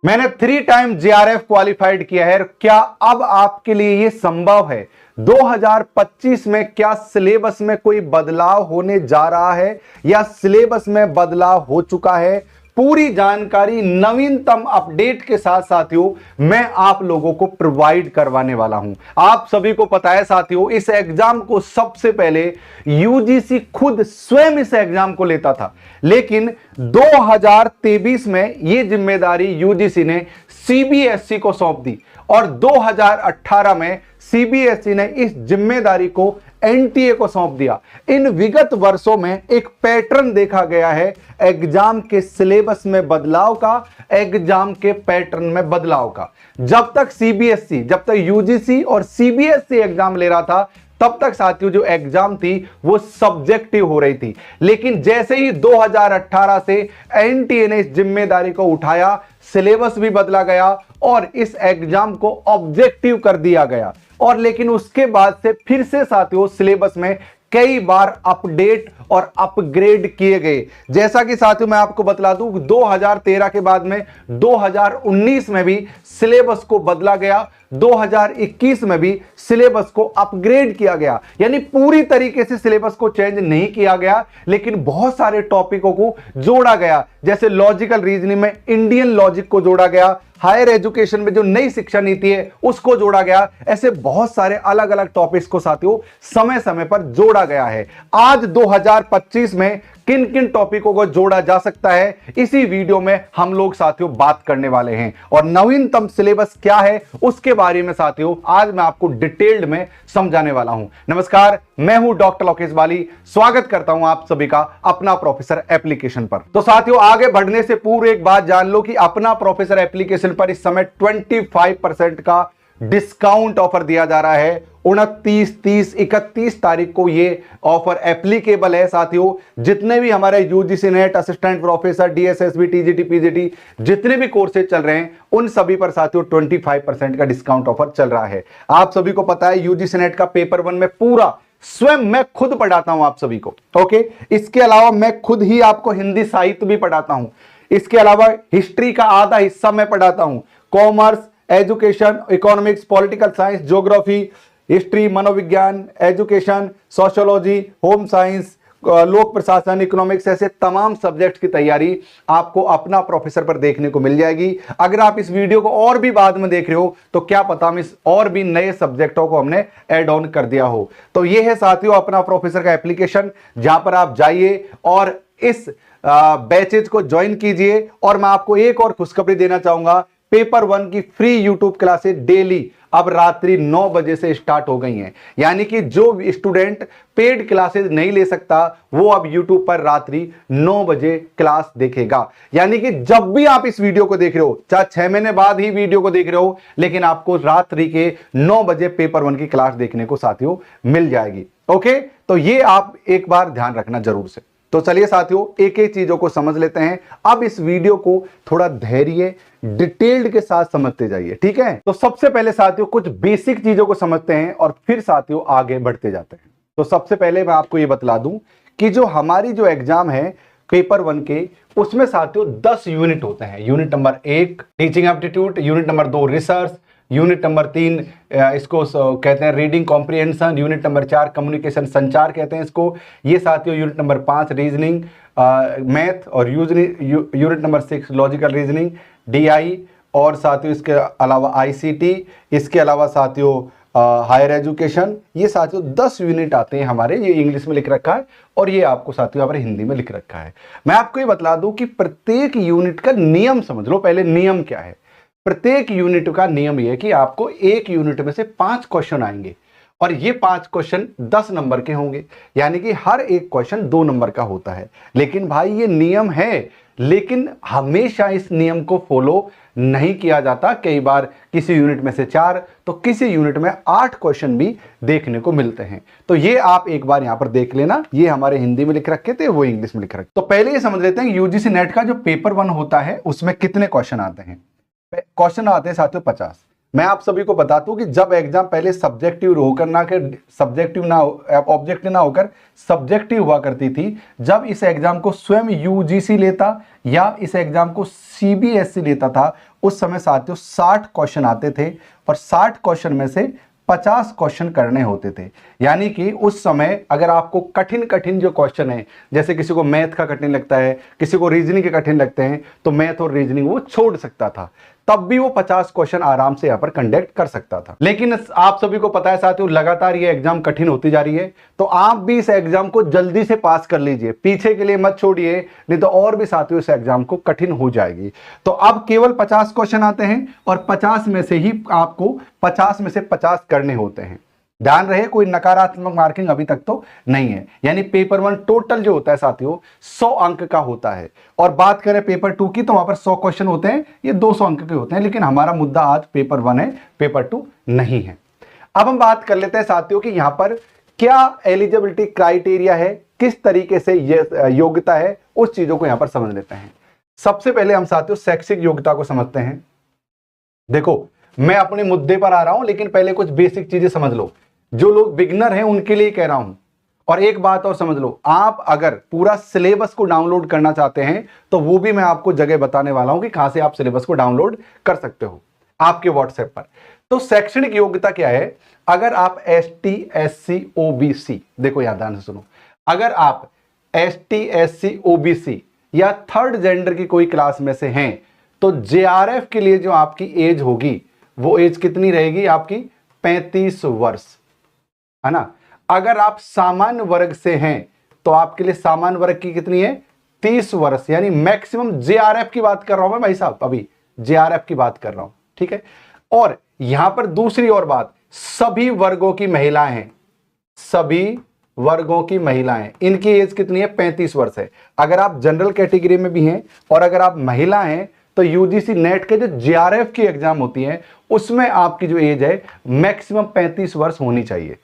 मैंने 3 time JRF qualified किया है। क्या अब आपके लिए यह संभव है 2025 में? क्या सिलेबस में कोई बदलाव होने जा रहा है या सिलेबस में बदलाव हो चुका है? पूरी जानकारी नवीनतम अपडेट के साथ साथियों मैं आप लोगों को प्रोवाइड करवाने वाला हूं। आप सभी को पता है साथियों, इस एग्जाम को सबसे पहले यूजीसी खुद स्वयं इस एग्जाम को लेता था, लेकिन 2023 में यह जिम्मेदारी यूजीसी ने सीबीएसई को सौंप दी और 2018 में सीबीएसई ने इस जिम्मेदारी को एनटीए को सौंप दिया। इन विगत वर्षों में एक पैटर्न देखा गया है एग्जाम के सिलेबस में बदलाव का, एग्जाम के पैटर्न में बदलाव का। जब तक यूजीसी और सीबीएसई एग्जाम ले रहा था तब तक साथियों जो एग्जाम थी वो सब्जेक्टिव हो रही थी, लेकिन जैसे ही 2018 से एनटीए ने इस जिम्मेदारी को उठाया, सिलेबस भी बदला गया और इस एग्जाम को ऑब्जेक्टिव कर दिया गया। और लेकिन उसके बाद से फिर से साथियों सिलेबस में कई बार अपडेट और अपग्रेड किए गए। जैसा कि साथियों मैं आपको बतला दूं 2013 के बाद में 2019 में भी सिलेबस को बदला गया, 2021 में भी सिलेबस को अपग्रेड किया गया। यानी पूरी तरीके से सिलेबस को चेंज नहीं किया गया, लेकिन बहुत सारे टॉपिकों को जोड़ा गया। जैसे लॉजिकल रीजनिंग में इंडियन लॉजिक को जोड़ा गया, हायर एजुकेशन में जो नई शिक्षा नीति है उसको जोड़ा गया। ऐसे बहुत सारे अलग अलग टॉपिक्स को साथियों समय समय पर जोड़ा गया है। आज 2025 में किन किन टॉपिकों को जोड़ा जा सकता है, इसी वीडियो में हम लोग साथियों बात करने वाले हैं। और नवीनतम सिलेबस क्या है उसके बारे में साथियों आज मैं आपको डिटेल्ड में समझाने वाला हूं। नमस्कार, मैं हूं डॉक्टर लोकेश बाली। स्वागत करता हूं आप सभी का अपना प्रोफेसर एप्लीकेशन पर। तो साथियों आगे बढ़ने से पूर्व एक बात जान लो कि अपना प्रोफेसर एप्लीकेशन पर इस समय 25% का डिस्काउंट ऑफर दिया जा रहा है। 29, 30, 31 तारीख को ये ऑफर एप्लीकेबल है साथियों। जितने भी हमारे UGC net, assistant professor, DSSB, TGT, PGT जितने भी कोर्सेज चल रहे हैं उन सभी पर साथियों 25% का डिस्काउंट ऑफर चल रहा है। आप सभी को पता है यूजीसी नेट का पेपर 1 में पूरा स्वयं मैं खुद पढ़ाता हूं आप सभी को। ओके, इसके अलावा मैं खुद ही आपको हिंदी साहित्य भी पढ़ाता हूं। इसके अलावा हिस्ट्री का आधा हिस्सा मैं पढ़ाता हूं। Commerce, education, economics, political science, geography, history, मनोविज्ञान, एजुकेशन, सोशियोलॉजी, होम साइंस, लोक प्रशासन, इकोनॉमिक्स, ऐसे तमाम सब्जेक्ट्स की तैयारी आपको अपना प्रोफेसर पर देखने को मिल जाएगी। अगर आप इस वीडियो को और भी बाद में देख रहे हो तो क्या पता हम इस और भी नए सब्जेक्टों को हमने ऐड ऑन कर दिया हो। तो ये है साथियों अपना प्रोफेसर का एप्लीकेशन, जहां पर आप जाइए और इस बैचेज को ज्वाइन कीजिए। और मैं आपको एक और खुशखबरी देना चाहूंगा, पेपर 1 की फ्री यूट्यूब क्लासेस डेली अब रात्रि 9 बजे से स्टार्ट हो गई हैं। यानी कि जो स्टूडेंट पेड क्लासेस नहीं ले सकता वो अब यूट्यूब पर रात्रि 9 बजे क्लास देखेगा। यानी कि जब भी आप इस वीडियो को देख रहे हो, चाहे 6 महीने बाद ही वीडियो को देख रहे हो, लेकिन आपको रात्रि के 9 बजे पेपर 1 की क्लास देखने को साथियों मिल जाएगी। ओके, तो ये आप एक बार ध्यान रखना जरूर से। तो चलिए साथियों एक एक चीजों को समझ लेते हैं। अब इस वीडियो को थोड़ा धैर्य डिटेल्ड के साथ समझते जाइए, ठीक है। तो सबसे पहले साथियों कुछ बेसिक चीजों को समझते हैं और फिर साथियों आगे बढ़ते जाते हैं। तो सबसे पहले मैं आपको यह बतला दूं कि जो हमारी जो एग्जाम है पेपर 1 के, उसमें साथियों 10 यूनिट होते हैं। Unit number 1 teaching aptitude, unit number 2 research, unit number 3 इसको कहते हैं reading comprehension, unit number 4 communication संचार कहते हैं इसको। ये साथियों यूनिट नंबर 5 रीजनिंग मैथ, और unit number 6 logical reasoning DI, और साथियों इसके अलावा आईसीटी, इसके अलावा साथियों हायर एजुकेशन। ये साथियों 10 यूनिट आते हैं हमारे। ये इंग्लिश में लिख रखा है और ये आपको साथियों हमारे हिंदी में लिख रखा है। मैं आपको ये बतला दूं कि प्रत्येक यूनिट का नियम समझ लो। पहले नियम क्या है? प्रत्येक यूनिट का नियम यह है कि आपको एक यूनिट में से 5 क्वेश्चन आएंगे और ये 5 क्वेश्चन 10 नंबर के होंगे। यानी कि हर एक क्वेश्चन 2 नंबर का होता है। लेकिन भाई ये नियम है, लेकिन हमेशा इस नियम को फॉलो नहीं किया जाता। कई बार किसी यूनिट में से 4 तो किसी यूनिट में 8 क्वेश्चन भी देखने को मिलते हैं। तो ये आप एक बार यहां पर देख लेना। ये हमारे हिंदी में लिख रखे थे, वो इंग्लिश में लिख रखे। तो पहले ये समझ लेते हैं यूजीसी नेट का जो पेपर 1 होता है उसमें कितने क्वेश्चन आते हैं। क्वेश्चन आते हैं साथियों 50। मैं आप सभी को बता दूं कि जब एग्जाम पहले सब्जेक्टिव होकर ना कर सब्जेक्टिव ना ऑब्जेक्टिव ना होकर सब्जेक्टिव हुआ करती थी, जब इस एग्जाम को स्वयं यूजीसी लेता या इस एग्जाम को सीबीएसई लेता था, उस समय साथियों 60 क्वेश्चन आते थे और 60 क्वेश्चन में से 50 क्वेश्चन करने होते थे। यानी कि उस समय अगर आपको कठिन कठिन जो क्वेश्चन है, जैसे किसी को मैथ का कठिन लगता है, किसी को रीजनिंग के कठिन लगते हैं, तो मैथ और रीजनिंग वो छोड़ सकता था, तब भी वो 50 क्वेश्चन आराम से यहां पर कंडक्ट कर सकता था। लेकिन आप सभी को पता है साथियों, लगातार ये एग्जाम कठिन होती जा रही है, तो आप भी इस एग्जाम को जल्दी से पास कर लीजिए, पीछे के लिए मत छोड़िए, नहीं तो और भी साथियों इस एग्जाम को कठिन हो जाएगी। तो अब केवल 50 क्वेश्चन आते हैं और 50 में से ही आपको 50 में से 50 करने होते हैं। ध्यान रहे, कोई नकारात्मक मार्किंग अभी तक तो नहीं है। यानी पेपर 1 टोटल जो होता है साथियों 100 अंक का होता है, और बात करें पेपर 2 की तो वहां पर 100 क्वेश्चन होते हैं, ये 200 अंक के होते हैं। लेकिन हमारा मुद्दा आज पेपर 1 है, पेपर 2 नहीं है। अब हम बात कर लेते हैं साथियों कि यहां पर क्या एलिजिबिलिटी क्राइटेरिया है, किस तरीके से योग्यता है, उस चीजों को यहां पर समझ लेते हैं। सबसे पहले हम साथियों शैक्षिक योग्यता को समझते हैं। देखो, मैं अपने मुद्दे पर आ रहा हूं, लेकिन पहले कुछ बेसिक चीजें समझ लो। जो लोग बिगनर हैं उनके लिए कह रहा हूं। और एक बात और समझ लो, आप अगर पूरा सिलेबस को डाउनलोड करना चाहते हैं तो वो भी मैं आपको जगह बताने वाला हूं कि कहां से आप सिलेबस को डाउनलोड कर सकते हो आपके व्हाट्सएप पर। तो शैक्षणिक योग्यता क्या है? अगर आप ST SC OBC, देखो यार ध्यान से सुनो, अगर आप ST SC OBC या थर्ड जेंडर की कोई क्लास में से हैं तो JRF के लिए जो आपकी एज होगी वो एज कितनी रहेगी? आपकी 35 वर्ष, है ना। अगर आप सामान्य वर्ग से हैं तो आपके लिए सामान्य वर्ग की कितनी है? 30 वर्ष, यानी मैक्सिमम। JRF की बात कर रहा हूं मैं भाई साहब, अभी JRF की बात कर रहा हूं, ठीक है। और यहां पर दूसरी और बात, सभी वर्गों की महिलाएं हैं, सभी वर्गों की महिलाएं, इनकी एज कितनी है? 35 वर्ष है। अगर आप जनरल कैटेगरी में भी हैं और अगर आप महिला हैं तो यूजीसी नेट के जो JRF की एग्जाम होती है उसमें आपकी जो एज है मैक्सिमम 35 वर्ष होनी चाहिए,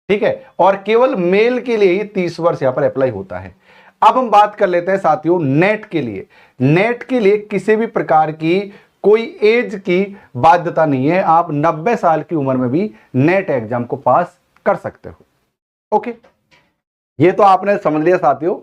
ठीक है। और केवल मेल के लिए ही 30 वर्ष यहां पर अप्लाई होता है। अब हम बात कर लेते हैं साथियों नेट के लिए। नेट के लिए किसी भी प्रकार की कोई एज की बाध्यता नहीं है, आप 90 साल की उम्र में भी नेट एग्जाम को पास कर सकते हो। ओके, ये तो आपने समझ लिया साथियों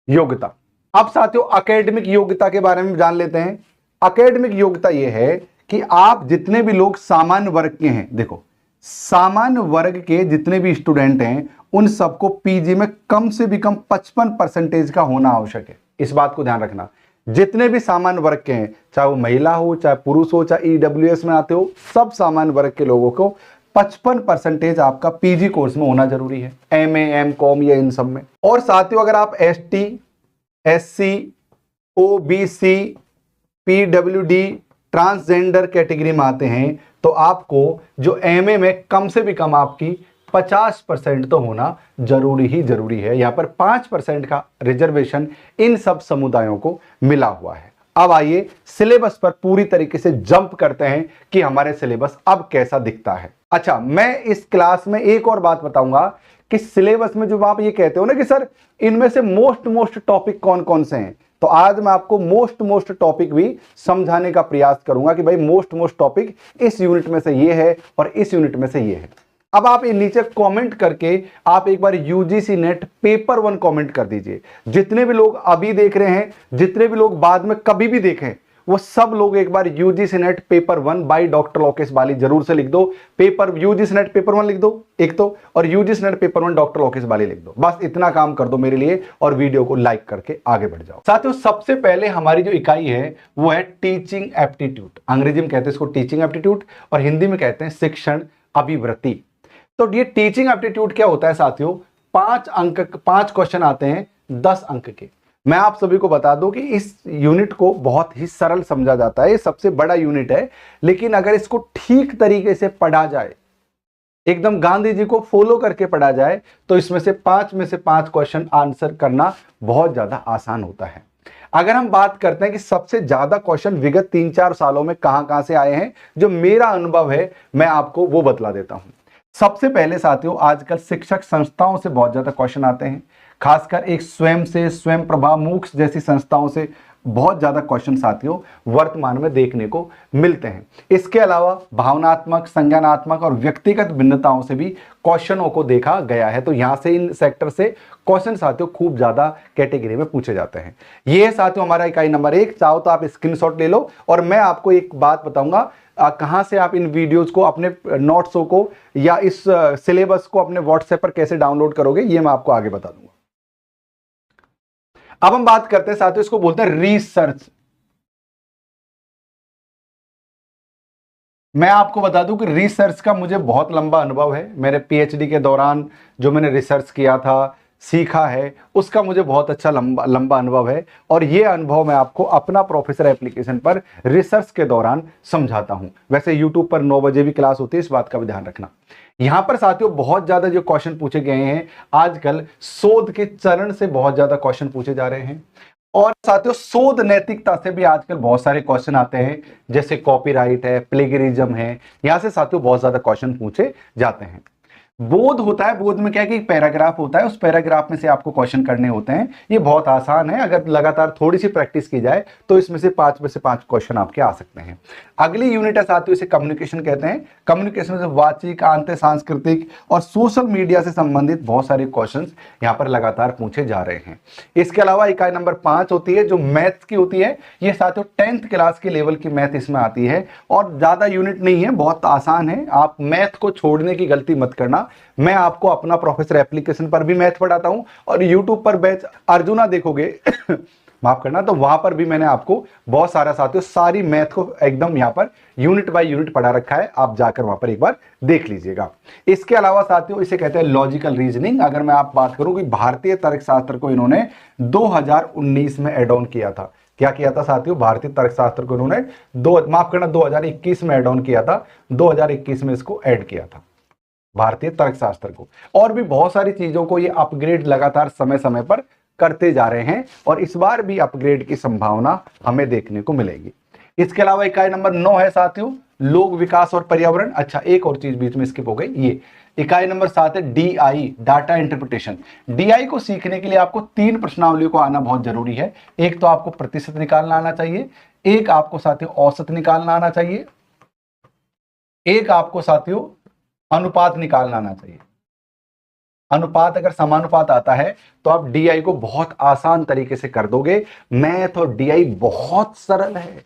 योग्यता। अब साथियों एकेडमिक योग्यता के बारे में जान लेते हैं। एकेडमिक योग्यता यह है कि आप जितने भी लोग सामान्य वर्ग के हैं, देखो सामान्य वर्ग के जितने भी स्टूडेंट हैं उन सबको पीजी में कम से भी कम 55% का होना आवश्यक है। इस बात को ध्यान रखना, जितने भी सामान्य वर्ग के हैं, चाहे वो महिला हो, चाहे पुरुष हो, चाहे EWS में आते हो, सब सामान्य वर्ग के लोगों को 55% आपका पीजी कोर्स में होना जरूरी है, MA MCOM या इन सब में। और साथियों अगर आप ST SC OBC PWD transgender category में आते हैं तो आपको जो MA में कम से भी कम आपकी 50% तो होना जरूरी ही जरूरी है। यहां पर 5% का रिजर्वेशन इन सब समुदायों को मिला हुआ है। अब आइए सिलेबस पर पूरी तरीके से जंप करते हैं कि हमारे सिलेबस अब कैसा दिखता है। अच्छा, मैं इस क्लास में एक और बात बताऊंगा कि सिलेबस में जो आप ये कहते हो ना कि सर इनमें से मोस्ट टॉपिक कौन कौन से हैं, तो आज मैं आपको मोस्ट टॉपिक भी समझाने का प्रयास करूंगा कि भाई मोस्ट टॉपिक इस यूनिट में से ये है और इस यूनिट में से ये है। अब आप ये नीचे कमेंट करके आप एक बार यूजीसी नेट पेपर 1 कमेंट कर दीजिए। जितने भी लोग अभी देख रहे हैं, जितने भी लोग बाद में कभी भी देखें, वो सब लोग एक बार UGC NET paper 1 by doctor Lokesh Bali जरूर से लिख दो। पेपर यूजीसी नेट पेपर 1 लिख दो एक तो, और UGC NET paper 1 doctor Lokesh Bali लिख दो। बस इतना काम कर दो मेरे लिए और वीडियो को लाइक करके आगे बढ़ जाओ। साथियों सबसे पहले हमारी जो इकाई है वो है टीचिंग एप्टीट्यूड। अंग्रेजी में कहते हैं इसको टीचिंग एप्टीट्यूड और हिंदी में कहते हैं शिक्षण अभिवृत्ति। तो ये टीचिंग एप्टीट्यूड क्या होता है साथियों? 5 क्वेश्चन आते हैं 10 अंक के। मैं आप सभी को बता दूं कि इस यूनिट को बहुत ही सरल समझा जाता है, ये सबसे बड़ा यूनिट है, लेकिन अगर इसको ठीक तरीके से पढ़ा जाए, एकदम गांधी जी को फॉलो करके पढ़ा जाए, तो इसमें से 5 क्वेश्चन आंसर करना बहुत ज्यादा आसान होता है। अगर हम बात करते हैं कि सबसे ज्यादा क्वेश्चन विगत 3-4 सालों में कहां से आए हैं, जो मेरा अनुभव है मैं आपको वो बतला देता हूं। सबसे पहले साथियों आजकल शिक्षक संस्थाओं से बहुत ज्यादा क्वेश्चन आते हैं, खासकर एक स्वयं प्रभा मूक्स जैसी संस्थाओं से बहुत ज्यादा क्वेश्चन साथियों वर्तमान में देखने को मिलते हैं। इसके अलावा भावनात्मक, संज्ञानात्मक और व्यक्तिगत भिन्नताओं से भी क्वेश्चनों को देखा गया है। तो यहां से इन सेक्टर से क्वेश्चन साथियों खूब ज्यादा कैटेगरी में पूछे जाते हैं। ये है साथियों हमारा इकाई नंबर 1। चाहो तो आप स्क्रीनशॉट ले लो और मैं आपको एक बात बताऊंगा कहां से आप इन वीडियोस को, अपने नोट्सों को या इस सिलेबस को अपने व्हाट्सएप पर कैसे डाउनलोड करोगे, ये मैं आपको आगे बता दूंगा। अब हम बात करते हैं साथियों, इसको बोलते हैं रिसर्च। मैं आपको बता दूं कि रिसर्च का मुझे बहुत लंबा अनुभव है। मेरे पीएचडी के दौरान जो मैंने रिसर्च किया था, सीखा है, उसका मुझे बहुत अच्छा लंबा अनुभव है और ये अनुभव मैं आपको अपना प्रोफेसर एप्लीकेशन पर रिसर्च के दौरान समझाता हूं। वैसे यूट्यूब पर 9 बजे भी क्लास होती है, इस बात का भी ध्यान रखना। यहां पर साथियों बहुत ज्यादा जो क्वेश्चन पूछे गए हैं, आजकल शोध के चरण से बहुत ज्यादा क्वेश्चन पूछे जा रहे हैं और साथियों शोध नैतिकता से भी आजकल बहुत सारे क्वेश्चन आते हैं, जैसे कॉपीराइट है, प्लेगरिज्म है, यहां से साथियों बहुत ज्यादा क्वेश्चन पूछे जाते हैं। बोध होता है, बोध में क्या है कि एक पैराग्राफ होता है, उस पैराग्राफ में से आपको क्वेश्चन करने होते हैं। ये बहुत आसान है, अगर लगातार थोड़ी सी प्रैक्टिस की जाए तो इसमें से 5 में से 5 क्वेश्चन आपके आ सकते हैं। अगली यूनिट है साथियों, इसे कम्युनिकेशन कहते हैं। कम्युनिकेशन से वाचिक, आंतरिक, सांस्कृतिक और सोशल मीडिया से संबंधित बहुत सारे क्वेश्चन यहाँ पर लगातार पूछे जा रहे हैं। इसके अलावा इकाई नंबर 5 होती है जो मैथ्स की होती है। ये साथियों 10th क्लास के लेवल की मैथ इसमें आती है और ज्यादा यूनिट नहीं है, बहुत आसान है। आप मैथ को छोड़ने की गलती मत करना। मैं आपको अपना प्रोफेसर एप्लीकेशन पर भी मैथ पढ़ाता हूं और यूट्यूब पर बैच अर्जुना देखोगे माफ करना, तो वहां पर भी मैंने आपको बहुत सारा साथियों सारी मैथ को एकदम यहां पर यूनिट बाय यूनिट पढ़ा रखा है। आप जाकर वहां पर एक बार देख लीजिएगा। इसके अलावा साथियों इसे कहते हैं लॉजिकल रीजनिंग। अगर मैं आप बात करूं कि भारतीय तर्कशास्त्र को इन्होंने 2019 में एड ऑन किया था। क्या किया था साथियों? भारतीय तर्कशास्त्र को इन्होंने 2021 में एड ऑन किया था। 2021 में इसको ऐड किया था भारतीय तर्कशास्त्र को। और भी बहुत सारी चीजों को ये अपग्रेड लगातार समय समय पर करते जा रहे हैं और इस बार भी अपग्रेड की संभावना हमें देखने को मिलेगी। इसके अलावा इकाई नंबर 9 है साथियों लोक विकास और पर्यावरण। अच्छा, एक और चीज बीच में स्किप हो गई, ये इकाई नंबर 7 है डीआई, डाटा इंटरप्रिटेशन। डीआई को सीखने के लिए आपको 3 प्रश्नावलियों को आना बहुत जरूरी है। एक तो आपको प्रतिशत निकालना आना चाहिए, एक आपको साथियों औसत निकालना आना चाहिए, एक आपको साथियों अनुपात निकालना आना चाहिए। अनुपात अगर समानुपात आता है तो आप डीआई को बहुत आसान तरीके से कर दोगे। मैथ और डीआई बहुत सरल है,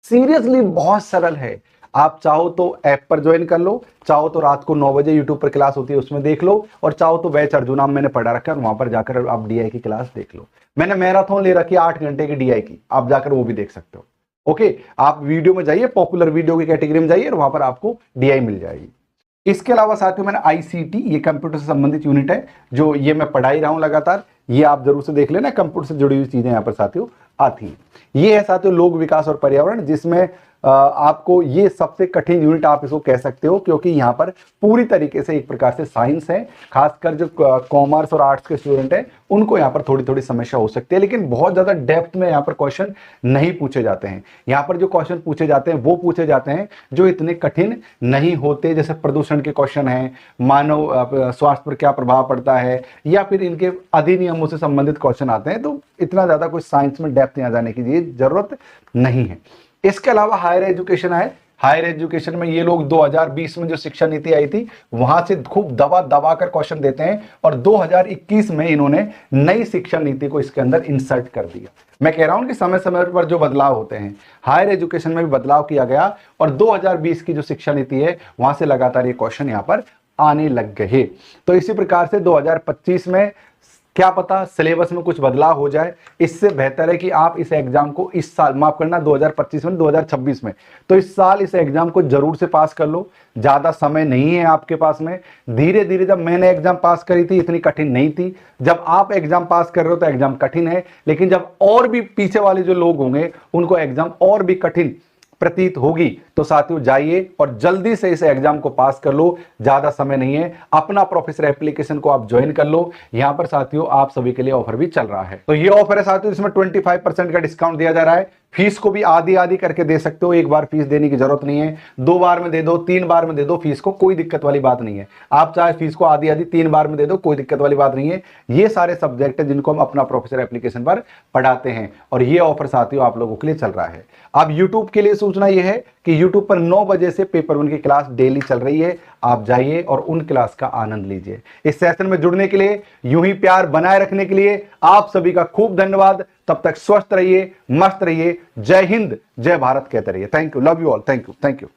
सीरियसली बहुत सरल है। आप चाहो तो ऐप पर ज्वाइन कर लो, चाहो तो रात को 9 बजे यूट्यूब पर क्लास होती है उसमें देख लो, और चाहो तो बैच अर्जुना मैंने पढ़ा रखा है वहां पर जाकर आप डीआई की क्लास देख लो। मैंने मैराथन ले रखी है 8 घंटे की डीआई की, आप जाकर वो भी देख सकते हो। ओके, आप वीडियो में जाइए, पॉपुलर वीडियो की कैटेगरी में जाइए और वहां पर आपको डीआई मिल जाएगी। इसके अलावा साथियों मैंने आईसीटी, ये कंप्यूटर से संबंधित यूनिट है जो ये मैं पढ़ा ही रहा हूं लगातार, ये आप जरूर से देख लेना। कंप्यूटर से जुड़ी हुई चीजें यहां पर साथियों आती हैं। ये है साथियों लोक विकास और पर्यावरण, जिसमें आपको ये सबसे कठिन यूनिट आप इसको कह सकते हो, क्योंकि यहाँ पर पूरी तरीके से एक प्रकार से साइंस है। खासकर जो कॉमर्स और आर्ट्स के स्टूडेंट हैं उनको यहाँ पर थोड़ी थोड़ी समस्या हो सकती है, लेकिन बहुत ज्यादा डेप्थ में यहाँ पर क्वेश्चन नहीं पूछे जाते हैं। यहाँ पर जो क्वेश्चन पूछे जाते हैं वो पूछे जाते हैं जो इतने कठिन नहीं होते, जैसे प्रदूषण के क्वेश्चन हैं, मानव स्वास्थ्य पर क्या प्रभाव पड़ता है, या फिर इनके अधिनियमों से संबंधित क्वेश्चन आते हैं। तो इतना ज्यादा कोई साइंस में डेप्थ यहाँ जाने की जरूरत नहीं है। इसके अलावा हायर एजुकेशन है। हायर एजुकेशन में ये लोग 2020 में जो शिक्षा नीति आई थी वहां से खूब दबा दबा कर क्वेश्चन देते हैं और 2021 में इन्होंने नई शिक्षा नीति को इसके अंदर इंसर्ट कर दिया। मैं कह रहा हूं कि समय समय पर जो बदलाव होते हैं, हायर एजुकेशन में भी बदलाव किया गया और 2020 की जो शिक्षा नीति है वहां से लगातार ये क्वेश्चन यहां पर आने लग गए। तो इसी प्रकार से 2025 में क्या पता सिलेबस में कुछ बदलाव हो जाए। इससे बेहतर है कि आप इस एग्जाम को इस साल, माफ करना 2025 में 2026 में, तो इस साल इस एग्जाम को जरूर से पास कर लो। ज्यादा समय नहीं है आपके पास में। धीरे धीरे, जब मैंने एग्जाम पास करी थी इतनी कठिन नहीं थी। जब आप एग्जाम पास कर रहे हो तो एग्जाम कठिन है, लेकिन जब और भी पीछे वाले जो लोग होंगे उनको एग्जाम और भी कठिन प्रतीत होगी, तो साथियों जाइए और जल्दी से इस एग्जाम को पास कर लो। ज्यादा समय नहीं है, अपना प्रोफेसर एप्लीकेशन को आप ज्वाइन कर लो। यहां पर साथियों आप सभी के लिए ऑफर भी चल रहा है। तो ये ऑफर है साथियों, इसमें 25% का डिस्काउंट दिया जा रहा है। फीस को भी आधी आधी करके दे सकते हो, एक बार फीस देने की जरूरत नहीं है, 2 बार में दे दो, 3 बार में दे दो फीस को, कोई दिक्कत वाली बात नहीं है। आप चाहे फीस को आधी आधी 3 बार में दे दो, कोई दिक्कत वाली बात नहीं है। ये सारे सब्जेक्ट है जिनको हम अपना प्रोफेसर एप्लीकेशन पर पढ़ाते हैं और ये ऑफर साथियों आप लोगों के लिए चल रहा है। अब यूट्यूब के लिए सूचना यह है कि यूट्यूब पर 9 बजे से पेपर 1 की क्लास डेली चल रही है, आप जाइए और उन क्लास का आनंद लीजिए। इस सेशन में जुड़ने के लिए, यूं ही प्यार बनाए रखने के लिए आप सभी का खूब धन्यवाद। तब तक स्वस्थ रहिए, मस्त रहिए, जय हिंद, जय भारत कहते रहिए। Thank you, love you all, thank you, thank you.